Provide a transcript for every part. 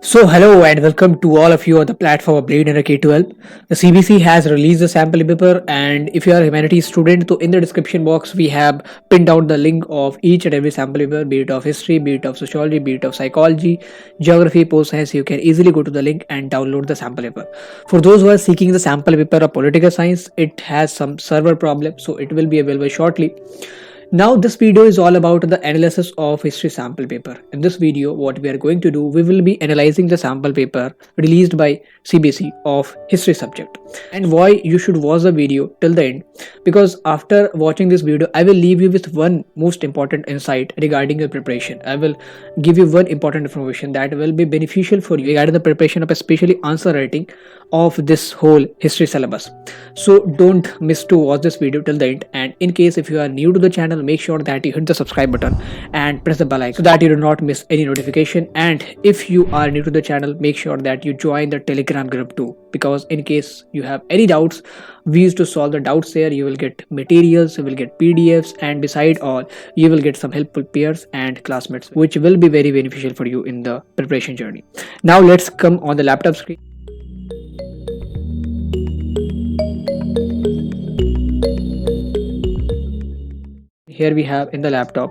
So hello and welcome to all of you on the platform of Blade and K12. The CBC has released the sample paper, and if you are a humanities student, so in the description box we have pinned out the link of each and every sample paper, be it of history, be it of sociology, be it of psychology, geography, post science. You can easily go to the link and download the sample paper. For those who are seeking the sample paper of political science, it has some server problem, so it will be available shortly. Now this video is all about the analysis of history sample paper. In this video, what we are going to do, we will be analyzing the sample paper released by CBSE of history subject and why you should watch the video till the end, because after watching this video, I will leave you with one most important insight regarding your preparation. I will give you one important information that will be beneficial for you regarding the preparation of especially answer writing of this whole history syllabus. So don't miss to watch this video till the end, and in case if you are new to the channel, make sure that you hit the subscribe button and press the bell icon so that you do not miss any notification. And if you are new to the channel, make sure that you join the Telegram group too, because in case you have any doubts, we used to solve the doubts there. You will get materials, you will get PDFs, and beside all, you will get some helpful peers and classmates, which will be very beneficial for you in the preparation journey. Now let's come on the laptop screen. Here we have in the laptop.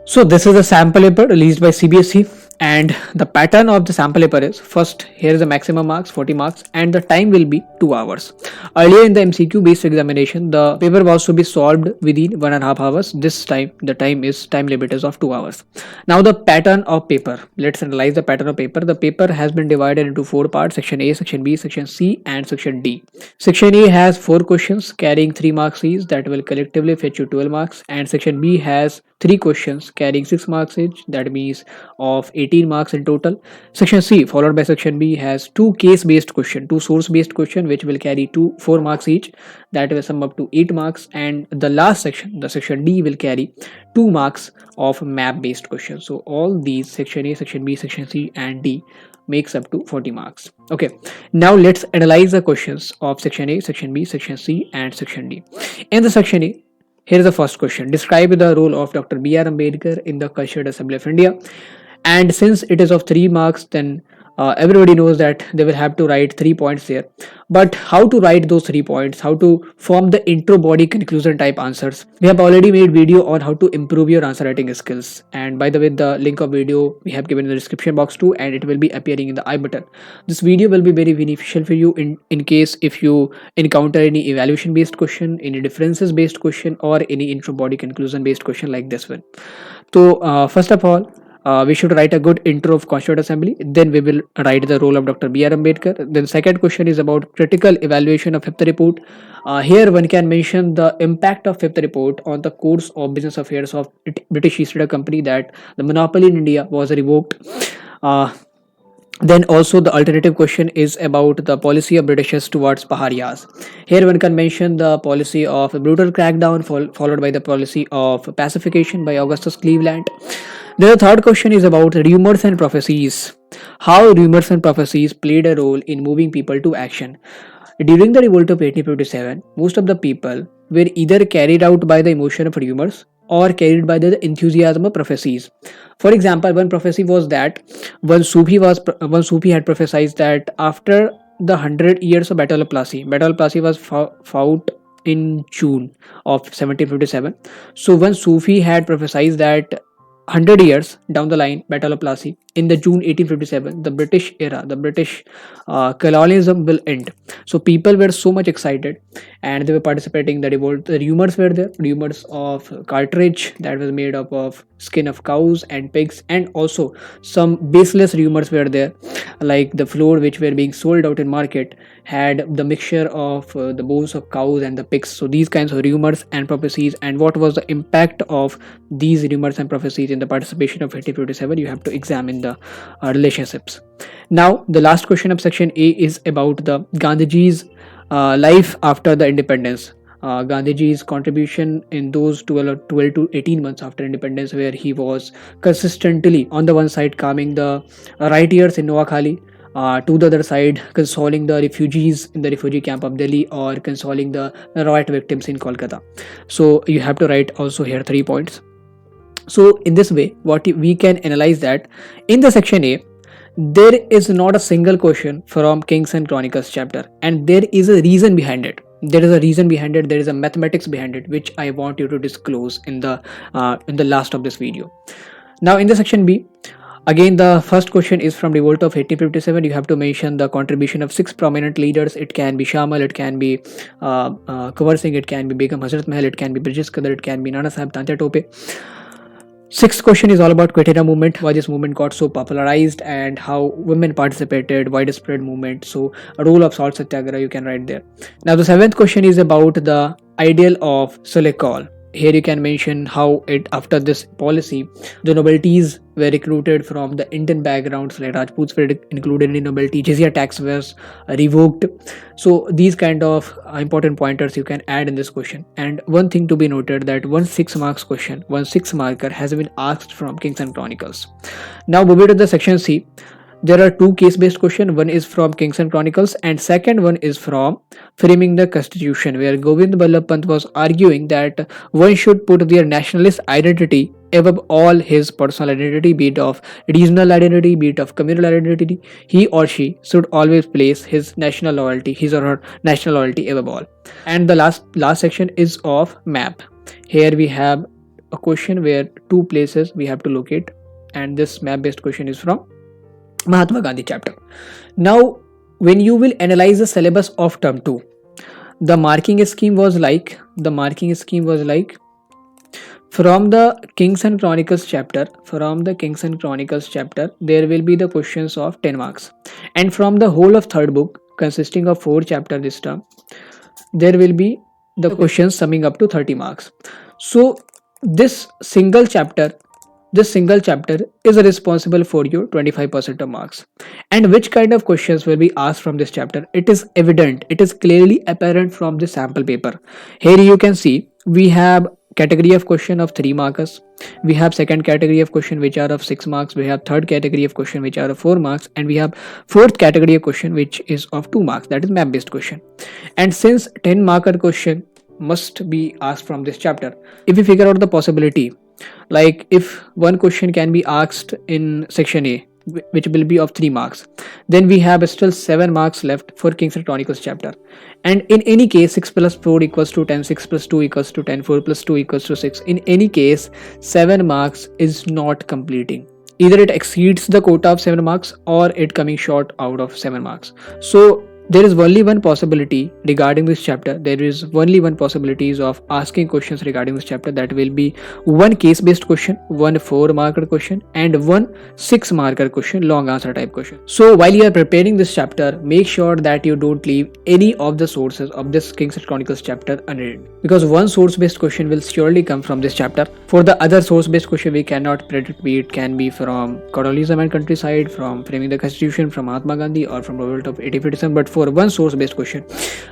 So this is a sample paper released by CBSE, and the pattern of the sample paper is, first here is the maximum marks 40 marks and the time will be 2 hours. Earlier in the MCQ based examination, the paper was to be solved within 1.5 hours. This time the time limit is of 2 hours. Now the pattern of paper, let's analyze the pattern of paper. The paper has been divided into 4 parts: section A, section B, section C and section D. Section A has 4 questions carrying 3 marks each that will collectively fetch you 12 marks, and section B has 3 questions carrying 6 marks each, that means of 18 marks in total. Section C followed by section B has 2 case based question, 2 source based question which will carry 4 marks each, that will sum up to 8 marks, and the last section, the section D, will carry 2 marks of map based question. So all these, section A, section B, section C and D, makes up to 40 marks. Okay, now let's analyze the questions of section A, section B, section C and section D. In the section A, here is the first question: describe the role of Dr. B.R. Ambedkar in the Constituent Assembly of India. And since it is of 3 marks, then everybody knows that they will have to write 3 points there. But how to write those 3 points, how to form the intro, body, conclusion type answers, we have already made video on how to improve your answer writing skills, and by the way, the link of video we have given in the description box too, and it will be appearing in the I button. This video will be very beneficial for you in case if you encounter any evaluation based question, any differences based question, or any intro, body, conclusion based question like this one. So first of all, we should write a good intro of Constituent Assembly. Then we will write the role of Dr. B.R. Ambedkar. Then second question is about critical evaluation of fifth report. Here one can mention the impact of fifth report on the course of business affairs of British East India Company, that the monopoly in India was revoked. Then also the alternative question is about the policy of Britishers towards Paharias. Here one can mention the policy of a brutal crackdown followed by the policy of pacification by Augustus Cleveland. Then the third question is about rumors and prophecies. How rumors and prophecies played a role in moving people to action. During the revolt of 1857, most of the people were either carried out by the emotion of rumors or carried by the enthusiasm of prophecies. For example, one prophecy was that one Sufi had prophesied that after the 100 years of Battle of Plassey was fought in June of 1757. So one Sufi had prophesied that 100 years down the line, Battle of Plassey, in the June 1857, the British era, the British colonialism will end. So people were so much excited and they were participating in the revolt. The rumors were there, rumors of cartridge that was made up of skin of cows and pigs, and also some baseless rumors were there, like the flour which were being sold out in market had the mixture of the bones of cows and the pigs. So these kinds of rumors and prophecies, and what was the impact of these rumors and prophecies in the participation of 1857, you have to examine the relationships. Now the last question of section A is about the Gandhiji's life after the independence. Gandhiji's contribution in those 12 to 18 months after independence, where he was consistently on the one side calming the rioters in Noakhali, to the other side consoling the refugees in the refugee camp of Delhi, or consoling the riot victims in Kolkata. So you have to write also here 3 points. So in this way, what we can analyze that in the section A, There is not a single question from Kings and Chronicles chapter, and there is a reason behind it. There is a reason behind it. There is a mathematics behind it, which I want you to disclose in the last of this video. Now, in the section B, again, the first question is from Revolt of 1857. You have to mention the contribution of 6 prominent leaders. It can be Shamal, it can be Kunwar Singh, it can be Begum Hazrat Mahal, it can be British Qadar, it can be Nana Sahib Tantya Tope. Sixth question is all about Quit India movement, why this movement got so popularized and how women participated, widespread movement. So a role of salt satyagraha you can write there. Now the seventh question is about the ideal of Sulekal. Here you can mention how it after this policy the nobilities were recruited from the Indian backgrounds, like Rajputs were included in nobility, jizya tax was revoked. So these kind of important pointers you can add in this question. And one thing to be noted that one 6 marks question, one 6 marker has been asked from Kings and Chronicles. Now moving to the section C, there are two case-based questions. One is from Kings and Chronicles and second one is from Framing the Constitution, where Govind Ballabh Pant was arguing that one should put their nationalist identity above all his personal identity, be it of regional identity, be it of communal identity. He or she should always place his national loyalty, his or her national loyalty above all. And the last section is of map. Here we have a question where two places we have to locate, and this map-based question is from Mahatma Gandhi chapter. Now, when you will analyze the syllabus of term 2, the marking scheme was like from the Kings and Chronicles chapter, there will be the questions of 10 marks, and from the whole of third book consisting of 4 chapters this term, there will be the questions summing up to 30 marks. So this single chapter is responsible for your 25% of marks. And which kind of questions will be asked from this chapter? It is evident, it is clearly apparent from the sample paper. Here you can see we have category of question of 3 markers, we have second category of question which are of 6 marks, we have third category of question which are of 4 marks, and we have fourth category of question which is of 2 marks, that is map based question. And since 10 marker question must be asked from this chapter, if we figure out the possibility, like if one question can be asked in section A, which will be of 3 marks, then we have still 7 marks left for Kings and Chronicles chapter. And in any case, 6 plus 4 equals to 10, 6 plus 2 equals to 10, 4 plus 2 equals to 6. In any case, 7 marks is not completing. Either it exceeds the quota of 7 marks or it coming short out of 7 marks. So there is only one possibility regarding this chapter. There is only one possibilities of asking questions regarding this chapter, that will be one case based question, one 4 marker question, and one 6 marker question, long answer type question. So while you are preparing this chapter, make sure that you don't leave any of the sources of this Kings and Chronicles chapter unread, because one source based question will surely come from this chapter. For the other source based question we cannot predict, it can be from Colonialism and Countryside, from Framing the Constitution, from Mahatma Gandhi, or from Revolt of 1857. But for one source based question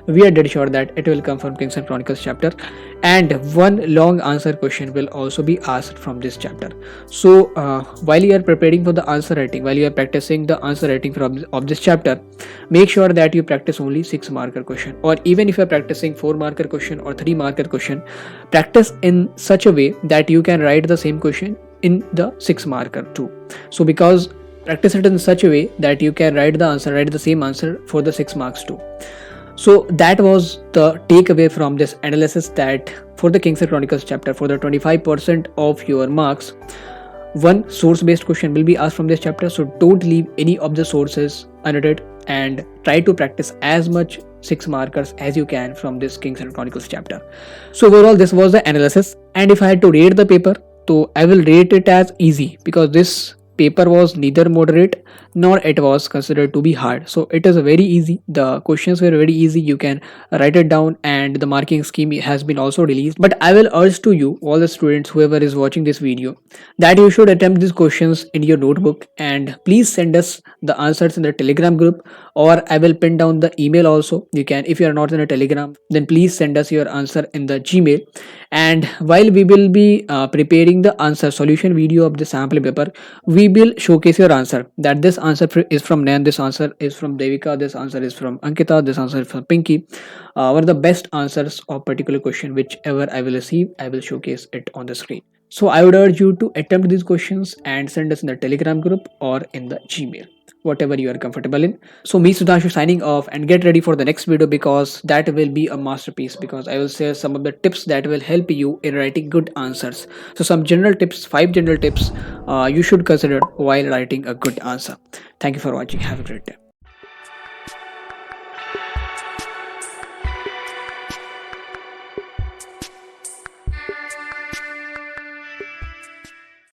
we are dead sure that it will come from Kings and Chronicles chapter, and one long answer question will also be asked from this chapter. So while you are preparing for the answer writing, while you are practicing the answer writing of this chapter, make sure that you practice only 6 marker question, or even if you are practicing 4 marker question or 3 marker question, practice in such a way that you can write the same question in the 6 marker too. So because practice it in such a way that you can write the same answer for the 6 marks too. So that was the takeaway from this analysis, that for the Kings and Chronicles chapter, for the 25% of your marks, one source based question will be asked from this chapter. So don't leave any of the sources unread and try to practice as much 6 markers as you can from this Kings and Chronicles chapter. So overall this was the analysis, and if I had to rate the paper, so I will rate it as easy, because this paper was neither moderate nor it was considered to be hard. So it is very easy. The questions were very easy. You can write it down, and the marking scheme has been also released. But I will urge to you, all the students, whoever is watching this video, that you should attempt these questions in your notebook, and please send us the answers in the Telegram group, or I will pin down the email also. You can, if you are not in a Telegram, then please send us your answer in the Gmail. And while we will be preparing the answer solution video of the sample paper, we will showcase your answer, that this answer is from Nan, this answer is from Devika, this answer is from Ankita, this answer is from Pinky. One of the best answers of particular question, whichever I will receive, I will showcase it on the screen. So I would urge you to attempt these questions and send us in the Telegram group or in the Gmail. whatever you are comfortable in. So me Sudhanshu signing off, and get ready for the next video because that will be a masterpiece, because I will share some of the tips that will help you in writing good answers. So some general tips, 5 general tips you should consider while writing a good answer. Thank you for watching. Have a great day.